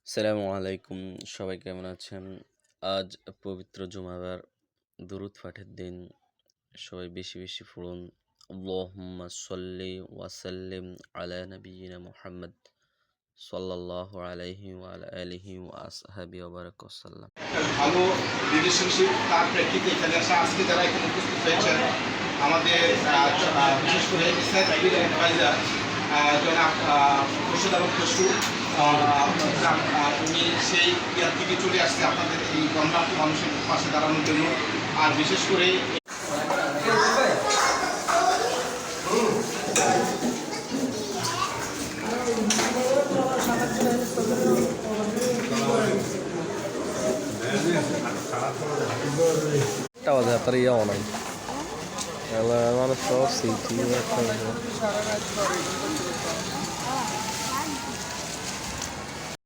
আসসালামু আলাইকুম। সবাই কেমন আছেন? আজ পবিত্র জুমাবার দুরূদ পাঠের দিন। সবাই বেশি বেশি পড়ুন। আল্লাহুম্মা সাল্লি ওয়া সাল্লিম আলা নাবিয়িনা মুহাম্মদ সাল্লাল্লাহু আলাইহি ওয়া আলা আলিহি ওয়া আসহাবিহি ওয়া বারাকা ওয়াসাল্লাম। ভালো রিলেশনশিপ তার প্রেক্ষিতে এখানে আসা আজকে যারা এখানে উপস্থিত হয়েছেন আমাদের বিশেষ করে রিসার্চ অ্যাডভাইজার জনাব খুরশেদ আলম খসরু উনি সেই ইয়ার থেকে চলে আসছে আপনাদের এই গণমান্ত মানুষের পাশে দাঁড়ানোর জন্য। আর বিশেষ করে টাওয়ার তার ইয়ে অনাই মানুষ সব সিটি